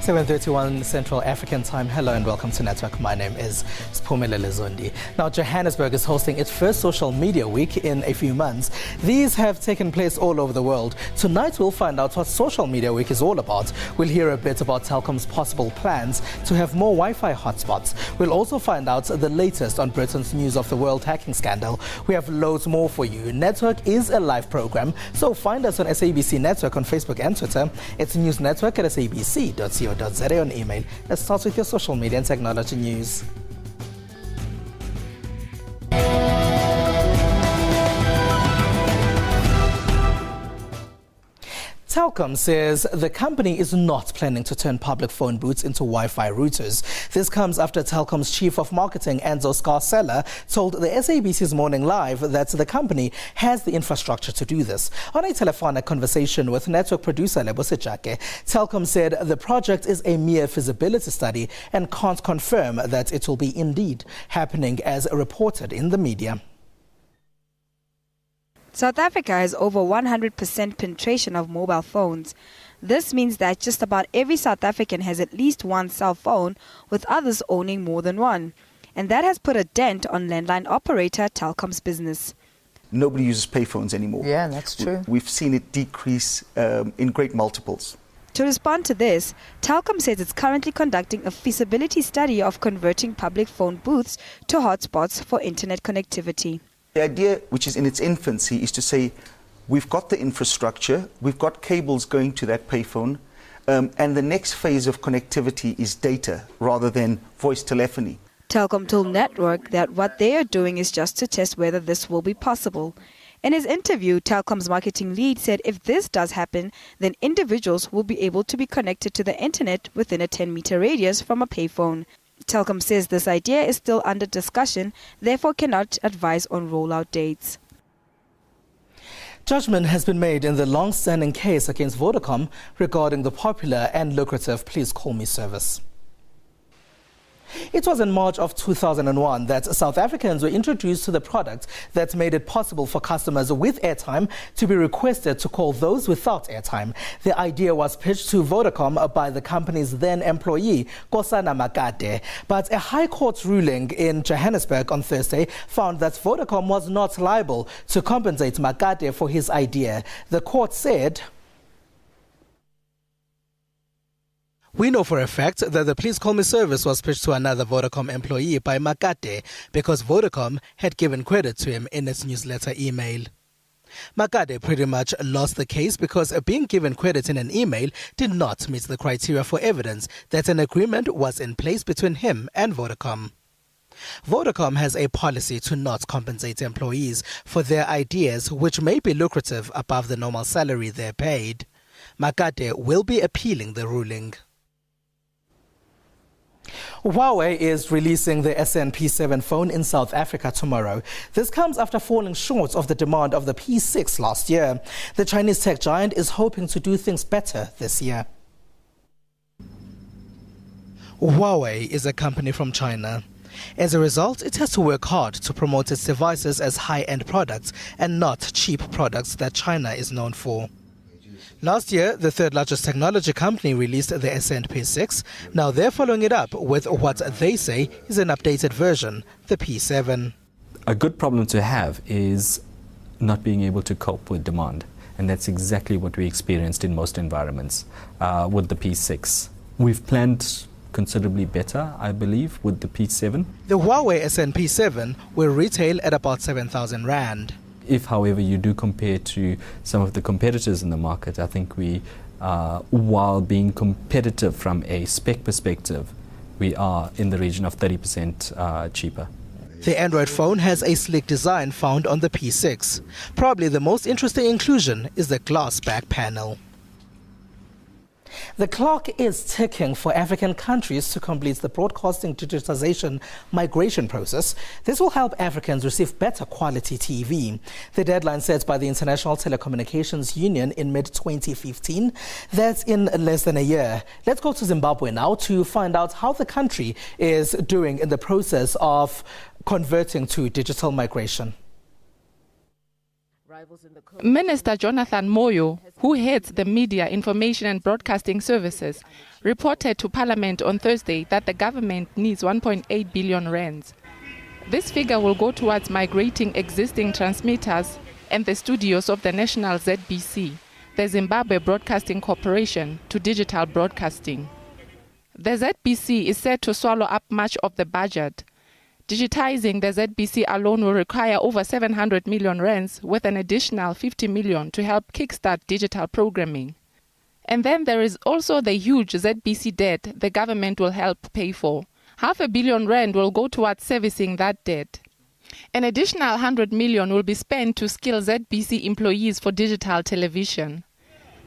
7:31 Central African Time. Hello and welcome to Network. My name is Siphumelele Zondi. Now, Johannesburg is hosting its first social media week in a few months. These have taken place all over the world. Tonight, we'll find out what social media week is all about. We'll hear a bit about Telkom's possible plans to have more Wi-Fi hotspots. We'll also find out the latest on Britain's news of the world hacking scandal. We have loads more for you. Network is a live program, so find us on SABC Network on Facebook and Twitter. It's News Network at sabc.co.za on email. Let's start with your social media and technology news. Telkom says the company is not planning to turn public phone booths into Wi-Fi routers. This comes after Telkom's chief of marketing, Enzo Scarcella, told the SABC's Morning Live that the company has the infrastructure to do this. On a telephonic conversation with network producer Lebo Sejake, Telkom said the project is a mere feasibility study and can't confirm that it will be indeed happening as reported in the media. South Africa has over 100% penetration of mobile phones. This means that just about every South African has at least one cell phone, with others owning more than one. And that has put a dent on landline operator Telkom's business. Nobody uses payphones anymore. Yeah, that's true. We've seen it decrease in great multiples. To respond to this, Telkom says it's currently conducting a feasibility study of converting public phone booths to hotspots for internet connectivity. The idea, which is in its infancy, is to say we've got the infrastructure, we've got cables going to that payphone, and the next phase of connectivity is data rather than voice telephony. Telkom told Network that what they are doing is just to test whether this will be possible. In his interview, Telkom's marketing lead said if this does happen, then individuals will be able to be connected to the internet within a 10-meter radius from a payphone. Telkom says this idea is still under discussion, therefore cannot advise on rollout dates. Judgment has been made in the long-standing case against Vodacom regarding the popular and lucrative Please Call Me service. It was in March of 2001 that South Africans were introduced to the product that made it possible for customers with airtime to be requested to call those without airtime. The idea was pitched to Vodacom by the company's then employee, Kosana Makate. But a High Court ruling in Johannesburg on Thursday found that Vodacom was not liable to compensate Makate for his idea. The court said, "We know for a fact that the Please Call Me service was pitched to another Vodacom employee by Makate because Vodacom had given credit to him in its newsletter email." Makate pretty much lost the case because being given credit in an email did not meet the criteria for evidence that an agreement was in place between him and Vodacom. Vodacom has a policy to not compensate employees for their ideas, which may be lucrative above the normal salary they're paid. Makate will be appealing the ruling. Huawei is releasing the SN-P7 phone in South Africa tomorrow. This comes after falling short of the demand of the P6 last year. The Chinese tech giant is hoping to do things better this year. Huawei is a company from China. As a result, it has to work hard to promote its devices as high-end products and not cheap products that China is known for. Last year, the third largest technology company released the SN-P6. Now they're following it up with what they say is an updated version, the P7. A good problem to have is not being able to cope with demand. And that's exactly what we experienced in most environments with the P6. We've planned considerably better, I believe, with the P7. The Huawei SN-P7 will retail at about 7,000 Rand. If, however, you do compare to some of the competitors in the market, I think we, while being competitive from a spec perspective, we are in the region of 30% cheaper. The Android phone has a sleek design found on the P6. Probably the most interesting inclusion is the glass back panel. The clock is ticking for African countries to complete the broadcasting digitization migration process. This will help Africans receive better quality TV. The deadline set by the International Telecommunications Union in mid-2015. That's in less than a year. Let's go to Zimbabwe now to find out how the country is doing in the process of converting to digital migration. Minister Jonathan Moyo, who heads the Media, Information and Broadcasting Services, reported to Parliament on Thursday that the government needs 1.8 billion rands. This figure will go towards migrating existing transmitters and the studios of the national ZBC, the Zimbabwe Broadcasting Corporation, to digital broadcasting. The ZBC is set to swallow up much of the budget. Digitizing the ZBC alone will require over 700 million rands, with an additional 50 million to help kickstart digital programming. And then there is also the huge ZBC debt the government will help pay for. R500 million will go towards servicing that debt. An additional 100 million will be spent to skill ZBC employees for digital television.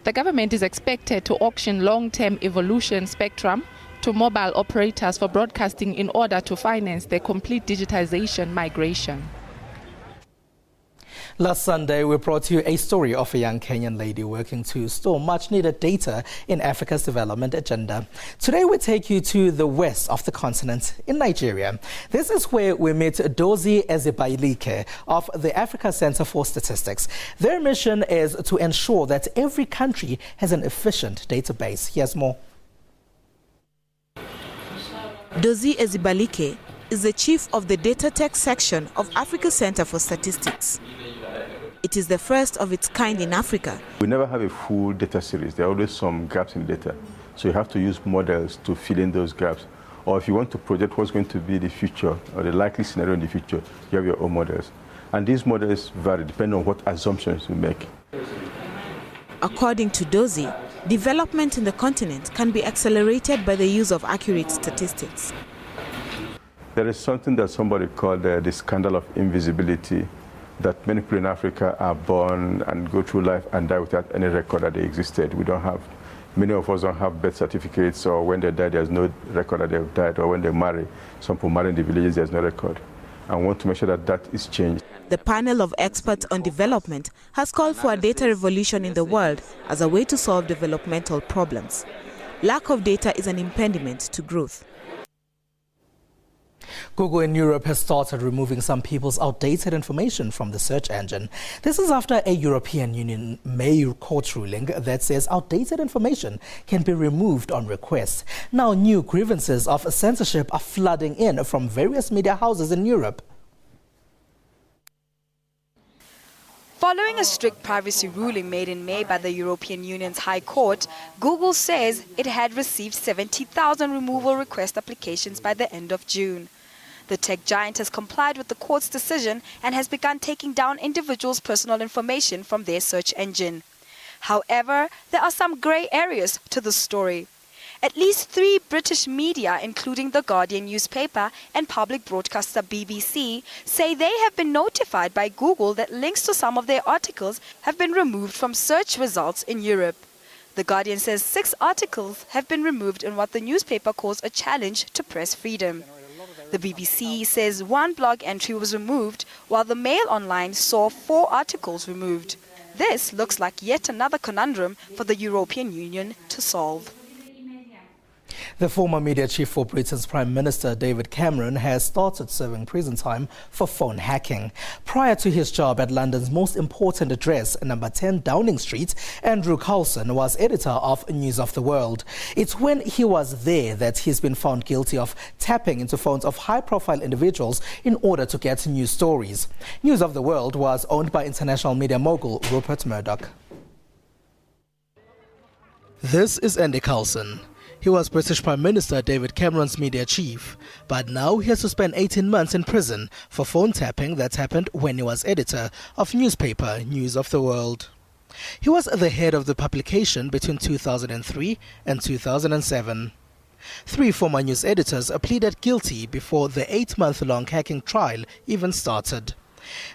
The government is expected to auction long-term evolution spectrum to mobile operators for broadcasting in order to finance the complete digitization migration. Last Sunday, we brought you a story of a young Kenyan lady working to store much-needed data in Africa's development agenda. Today, we take you to the west of the continent, in Nigeria. This is where we meet Dozie Ezebailike of the Africa Center for Statistics. Their mission is to ensure that every country has an efficient database. Here's more. Dozie Ezebailike is the chief of the Data Tech section of Africa Center for Statistics. It is the first of its kind in Africa. We never have a full data series. There are always some gaps in data. So you have to use models to fill in those gaps. Or if you want to project what's going to be the future or the likely scenario in the future, you have your own models. And these models vary depending on what assumptions you make. According to Dozie, development in the continent can be accelerated by the use of accurate statistics. There is something that somebody called the scandal of invisibility, that many people in Africa are born and go through life and die without any record that they existed. Many of us don't have birth certificates, or when they die, there's no record that they've died, or when they marry, some people marry in the villages, there's no record. I want to make sure that that is changed. The panel of experts on development has called for a data revolution in the world as a way to solve developmental problems. Lack of data is an impediment to growth. Google in Europe has started removing some people's outdated information from the search engine. This is after a European Union May court ruling that says outdated information can be removed on request. Now, new grievances of censorship are flooding in from various media houses in Europe. Following a strict privacy ruling made in May by the European Union's High Court, Google says it had received 70,000 removal request applications by the end of June. The tech giant has complied with the court's decision and has begun taking down individuals' personal information from their search engine. However, there are some grey areas to the story. At least 3 British media, including The Guardian newspaper and public broadcaster BBC, say they have been notified by Google that links to some of their articles have been removed from search results in Europe. The Guardian says 6 articles have been removed in what the newspaper calls a challenge to press freedom. The BBC says 1 blog entry was removed, while the Mail Online saw 4 articles removed. This looks like yet another conundrum for the European Union to solve. The former media chief for Britain's Prime Minister David Cameron has started serving prison time for phone hacking. Prior to his job at London's most important address, number 10 Downing Street, Andrew Coulson was editor of News of the World. It's when he was there that he's been found guilty of tapping into phones of high-profile individuals in order to get news stories. News of the World was owned by international media mogul Rupert Murdoch. This is Andy Coulson. He was British Prime Minister David Cameron's media chief, but now he has to spend 18 months in prison for phone tapping that happened when he was editor of newspaper News of the World. He was the head of the publication between 2003 and 2007. 3 former news editors pleaded guilty before the 8-month-long hacking trial even started.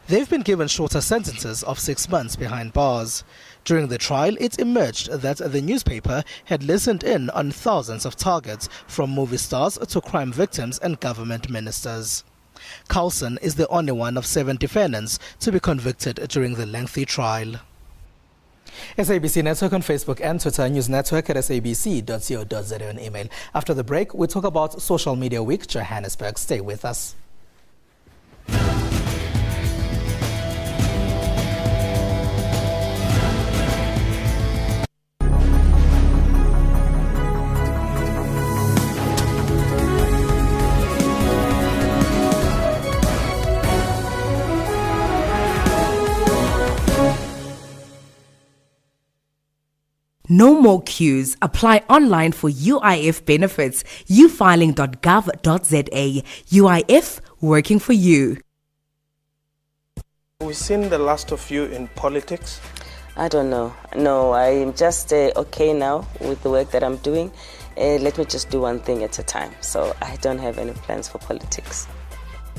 They've been given shorter sentences of 6 months behind bars. During the trial, it emerged that the newspaper had listened in on thousands of targets, from movie stars to crime victims and government ministers. Coulson is the only one of 7 defendants to be convicted during the lengthy trial. SABC Network on Facebook and Twitter, News Network at sabc.co.za on email. After the break, we talk about Social Media Week Johannesburg. Stay with us. No more queues. Apply online for UIF benefits. ufiling.gov.za. UIF, working for you. We've seen the last of you in politics. I don't know. No, I'm just okay now with the work that I'm doing. Let me just do one thing at a time. So I don't have any plans for politics.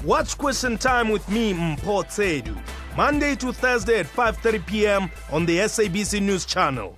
Watch Question Time with me, Mpho Tsedu, Monday to Thursday at 5:30 p.m. on the SABC News Channel.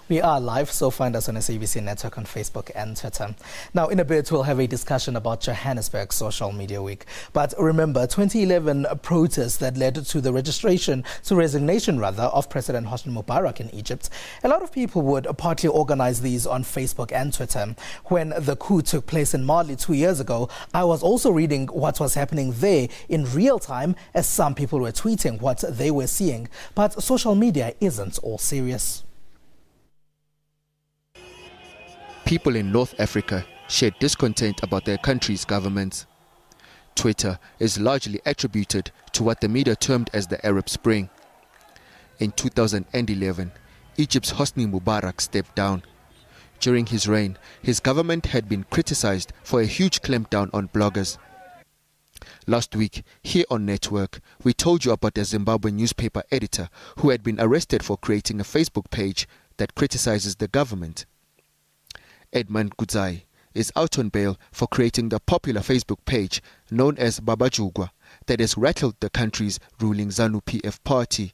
We are live, so find us on SABC Network on Facebook and Twitter. Now, in a bit, we'll have a discussion about Johannesburg Social Media Week. But remember, 2011 protests that led to the resignation of President Hosni Mubarak in Egypt. A lot of people would partly organize these on Facebook and Twitter. When the coup took place in Mali 2 years ago, I was also reading what was happening there in real time, as some people were tweeting what they were seeing. But social media isn't all serious. People in North Africa share discontent about their country's government. Twitter is largely attributed to what the media termed as the Arab Spring. In 2011, Egypt's Hosni Mubarak stepped down. During his reign, his government had been criticized for a huge clampdown on bloggers. Last week, here on Network, we told you about a Zimbabwe newspaper editor who had been arrested for creating a Facebook page that criticizes the government. Edmund Kudzai is out on bail for creating the popular Facebook page known as Babajugwa that has rattled the country's ruling ZANU-PF party.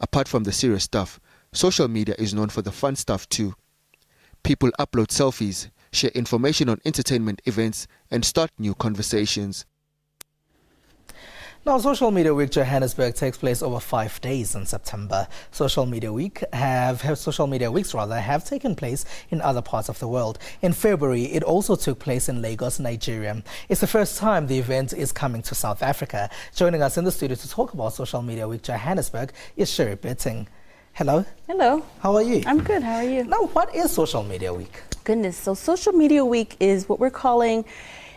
Apart from the serious stuff, social media is known for the fun stuff too. People upload selfies, share information on entertainment events, and start new conversations. Now, Social Media Week Johannesburg takes place over 5 days in September. Social Media Weeks have taken place in other parts of the world. In February, it also took place in Lagos, Nigeria. It's the first time the event is coming to South Africa. Joining us in the studio to talk about Social Media Week Johannesburg is Sherry Betting. Hello. Hello. How are you? I'm good. How are you? Now, what is Social Media Week? Goodness. So Social Media Week is what we're calling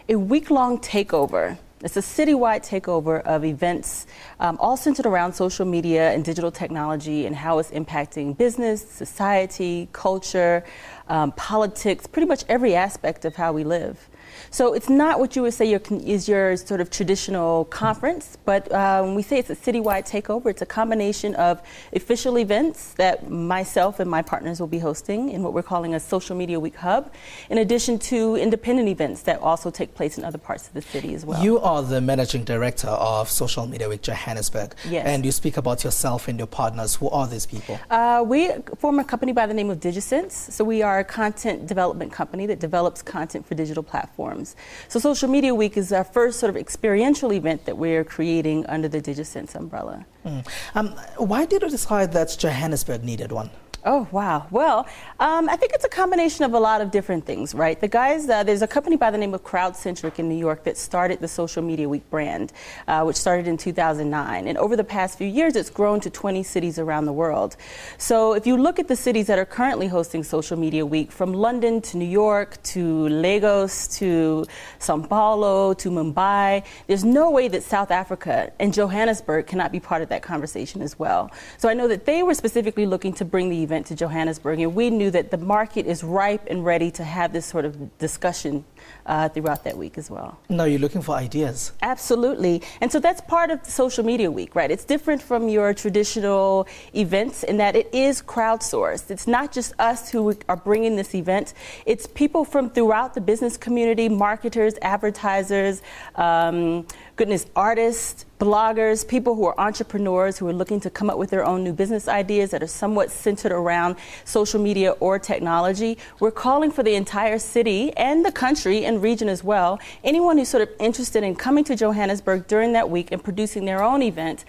a week-long takeover. It's a citywide takeover of events, all centered around social media and digital technology and how it's impacting business, society, culture, politics, pretty much every aspect of how we live. So it's not what you would say is your sort of traditional conference, but when we say it's a citywide takeover, it's a combination of official events that myself and my partners will be hosting in what we're calling a Social Media Week Hub, in addition to independent events that also take place in other parts of the city as well. You are the managing director of Social Media Week Johannesburg. Yes. And you speak about yourself and your partners. Who are these people? We form a company by the name of DigiSense. So we are a content development company that develops content for digital platforms. So Social Media Week is our first sort of experiential event that we're creating under the DigiSense umbrella. Why did you decide that Johannesburg needed one? Oh, wow. Well, I think it's a combination of a lot of different things, right? The guys, there's a company by the name of CrowdCentric in New York that started the Social Media Week brand, which started in 2009. And over the past few years, it's grown to 20 cities around the world. So if you look at the cities that are currently hosting Social Media Week, from London to New York to Lagos to Sao Paulo to Mumbai, there's no way that South Africa and Johannesburg cannot be part of that conversation as well. So I know that they were specifically looking to bring the event to Johannesburg, and we knew that the market is ripe and ready to have this sort of discussion throughout that week as well. No, you're looking for ideas. Absolutely. And so that's part of the Social Media Week, right? It's different from your traditional events in that it is crowdsourced. It's not just us who are bringing this event. It's people from throughout the business community, marketers, advertisers, artists, bloggers, people who are entrepreneurs who are looking to come up with their own new business ideas that are somewhat centered around social media or technology. We're calling for the entire city and the country and region as well. Anyone who's sort of interested in coming to Johannesburg during that week and producing their own event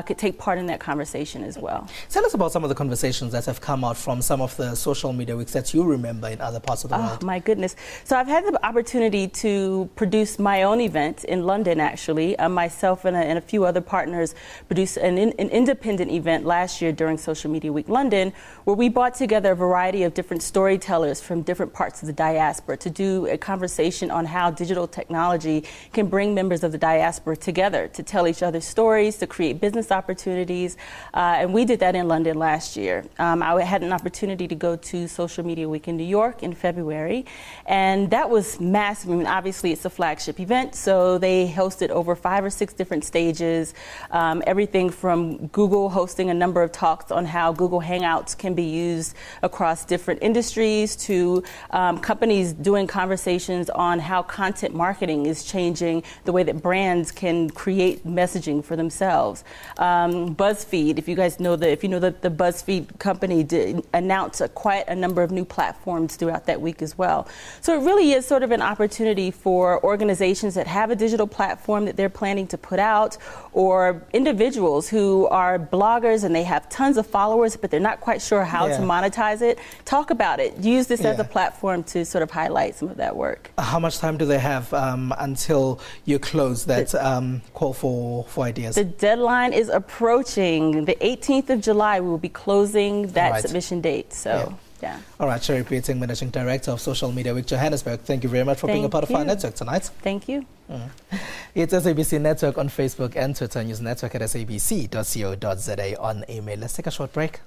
could take part in that conversation as well. Tell us about some of the conversations that have come out from some of the social media weeks that you remember in other parts of the world. Oh, my goodness. So I've had the opportunity to produce my own event in London, actually, myself and and a few other partners produced an independent event last year during Social Media Week London, where we brought together a variety of different storytellers from different parts of the diaspora to do a conversation on how digital technology can bring members of the diaspora together to tell each other stories, to create business opportunities. And we did that in London last year. I had an opportunity to go to Social Media Week in New York in February, and that was massive. I mean, obviously it's a flagship event, so they hosted over 5 or 6 different stages, everything from Google hosting a number of talks on how Google Hangouts can be used across different industries, to companies doing conversations on how content marketing is changing the way that brands can create messaging for themselves. BuzzFeed, if you know that the BuzzFeed company did announce quite a number of new platforms throughout that week as well. So it really is sort of an opportunity for organizations that have a digital platform that they're planning to put out, or individuals who are bloggers and they have tons of followers, but they're not quite sure how to monetize it. Talk about it. Use this as a platform to sort of highlight some of that work. How much time do they have until you close that call for ideas? The deadline is approaching. The 18th of July, we will be closing that submission date. So, yeah. All right, Sherry Peeting, Managing Director of Social Media Week Johannesburg, thank you very much for being a part of our network tonight. Thank you. It's SABC Network on Facebook and Twitter, News Network at sabc.co.za on email. Let's take a short break.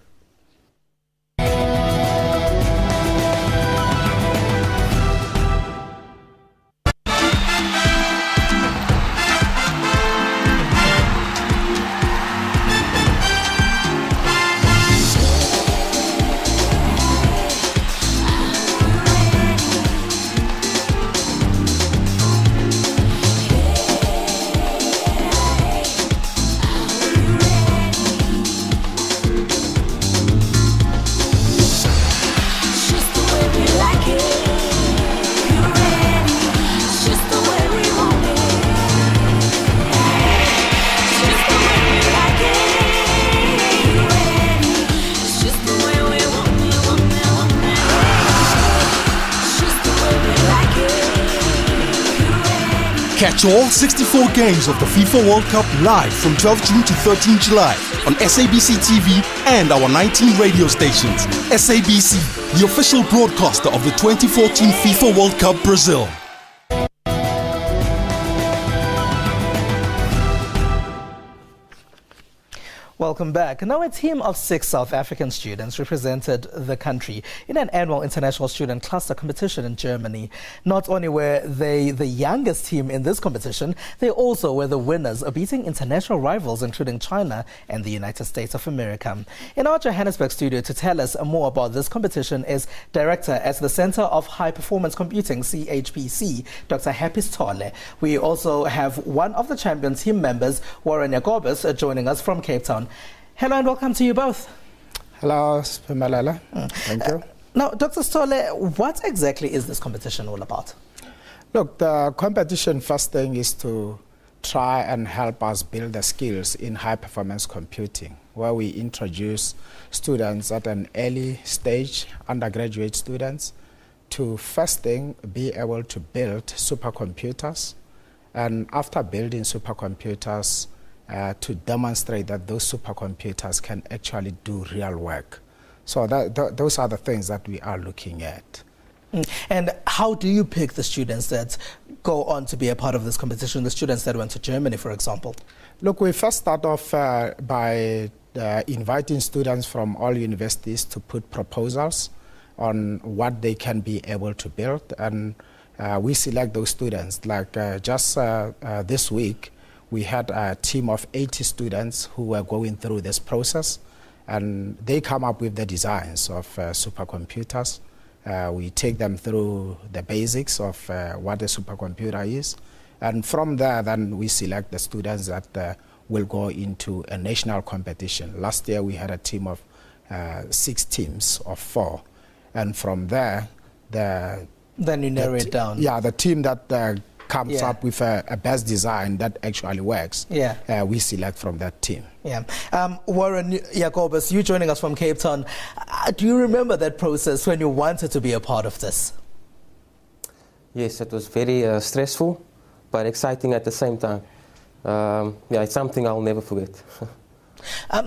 Catch all 64 games of the FIFA World Cup live from 12 June to 13 July on SABC TV and our 19 radio stations. SABC, the official broadcaster of the 2014 FIFA World Cup Brazil. Welcome back. Now, a team of 6 South African students represented the country in an annual international student cluster competition in Germany. Not only were they the youngest team in this competition, they also were the winners, beating international rivals including China and the United States of America. In our Johannesburg studio to tell us more about this competition is Director at the Center of High Performance Computing, CHPC, Dr. Happy Sithole. We also have one of the champion team members, Warren Jacobus, joining us from Cape Town. Hello and welcome to you both. Hello, Spumalala. Thank you. Now, Dr. Sithole, what exactly is this competition all about? Look, the competition first thing is to try and help us build the skills in high-performance computing, where we introduce students at an early stage, undergraduate students, to first thing be able to build supercomputers, and after building supercomputers, to demonstrate that those supercomputers can actually do real work. So those are the things that we are looking at. And how do you pick the students that go on to be a part of this competition, the students that went to Germany, for example? Look, we first start off by inviting students from all universities to put proposals on what they can be able to build, and we select those students. Like just this week, we had a team of 80 students who were going through this process, and they come up with the designs of supercomputers. We take them through the basics of what a supercomputer is, and from there then we select the students that will go into a national competition. Last year we had a team of 6 teams of 4, and from there then you narrow it down. Yeah, the team that comes up with a best design that actually works, we select from that team. Warren Jacobus, you joining us from Cape Town. Do you remember that process when you wanted to be a part of this? Yes, it was very stressful, but exciting at the same time. It's something I'll never forget.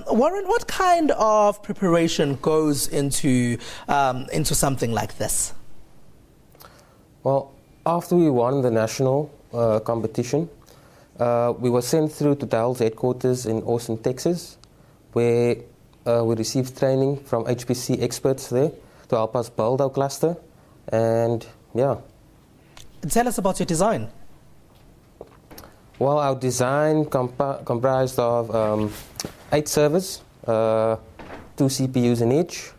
Warren, what kind of preparation goes into something like this? Well, after we won the national competition, we were sent through to Dell's headquarters in Austin, Texas, where we received training from HPC experts there to help us build our cluster. And yeah. Tell us about your design. Well, our design comprised of 8 servers, 2 CPUs in each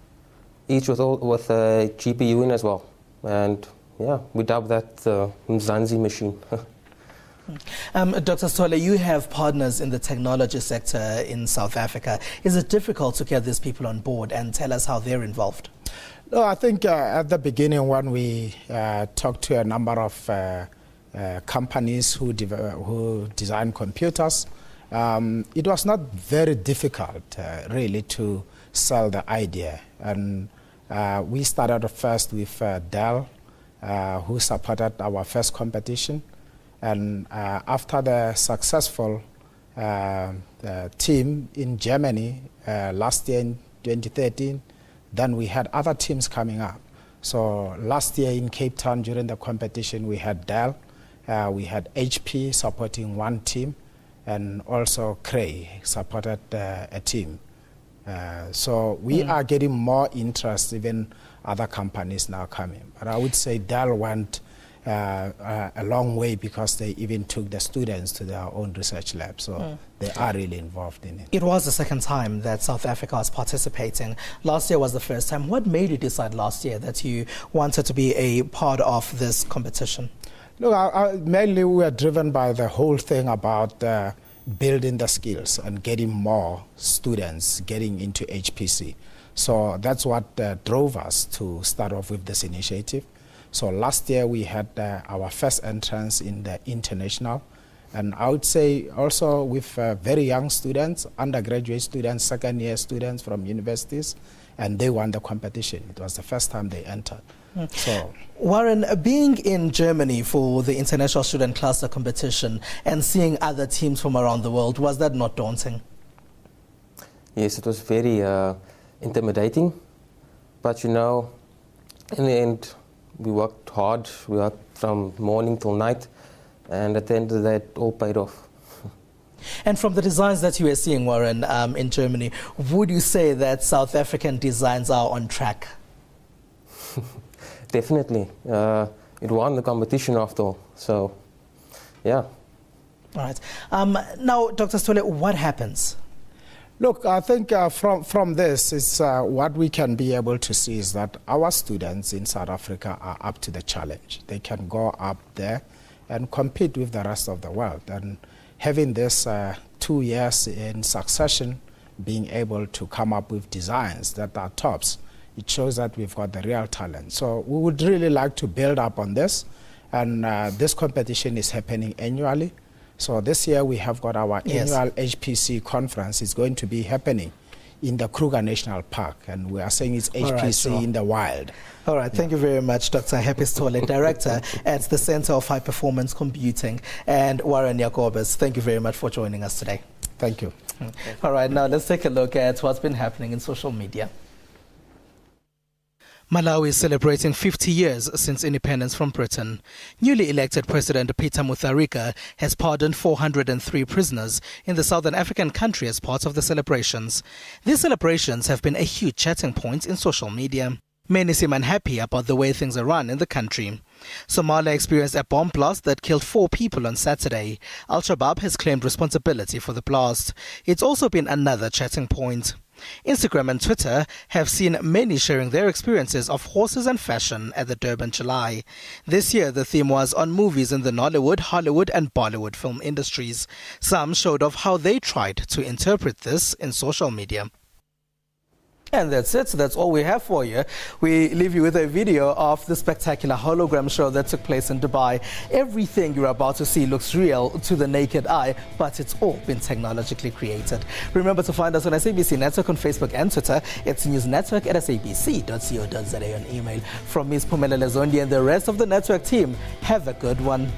with a GPU in as well. And yeah, we dubbed that Mzansi machine. Dr. Sithole, you have partners in the technology sector in South Africa. Is it difficult to get these people on board, and tell us how they're involved? No, I think at the beginning when we talked to a number of companies who design computers, it was not very difficult really to sell the idea. And we started first with Dell, who supported our first competition. And after the successful team in Germany last year in 2013, then we had other teams coming up. So last year in Cape Town during the competition, we had Dell, we had HP supporting one team, and also Cray supported a team. So we are getting more interest, even other companies now coming. But I would say Dell went a long way because they even took the students to their own research lab. So they are really involved in it. It was the second time that South Africa was participating. Last year was the first time. What made you decide last year that you wanted to be a part of this competition? Look, mainly we were driven by the whole thing about building the skills and getting more students getting into HPC. So that's what drove us to start off with this initiative. So last year we had our first entrance in the international, and I would say also with very young students, undergraduate students, second-year students from universities, and they won the competition. It was the first time they entered. So, Warren, being in Germany for the International Student Cluster competition and seeing other teams from around the world, was that not daunting? Yes, it was very intimidating, but you know, in the end, we worked hard. We worked from morning till night, and at the end of that, it all paid off. And from the designs that you were seeing, Warren, in Germany, would you say that South African designs are on track? Definitely. It won the competition after all, so yeah. All right. Now, Dr. Sithole, what happens? Look, I think from this, is what we can be able to see is that our students in South Africa are up to the challenge. They can go up there and compete with the rest of the world. And having this 2 years in succession, being able to come up with designs that are tops, it shows that we've got the real talent. So we would really like to build up on this. And this competition is happening annually. So this year we have got our annual HPC conference. It's going to be happening in the Kruger National Park, and we are saying it's HPC in the wild. All right, thank you very much, Dr. Happy Sithole, Director at the Center of High Performance Computing, and Warren Jacobus. Thank you very much for joining us today. Thank you. All right, now let's take a look at what's been happening in social media. Malawi is celebrating 50 years since independence from Britain. Newly elected President Peter Mutharika has pardoned 403 prisoners in the Southern African country as part of the celebrations. These celebrations have been a huge chatting point in social media. Many seem unhappy about the way things are run in the country. Somalia experienced a bomb blast that killed 4 people on Saturday. Al-Shabaab has claimed responsibility for the blast. It's also been another chatting point. Instagram and Twitter have seen many sharing their experiences of horses and fashion at the Durban July. This year, the theme was on movies in the Nollywood, Hollywood and Bollywood film industries. Some showed off how they tried to interpret this in social media. And that's it. That's all we have for you. We leave you with a video of the spectacular hologram show that took place in Dubai. Everything you're about to see looks real to the naked eye, but it's all been technologically created. Remember to find us on SABC Network on Facebook and Twitter. It's newsnetwork@sabc.co.za on email. From Ms. Pumela Lezondi and the rest of the network team, have a good one.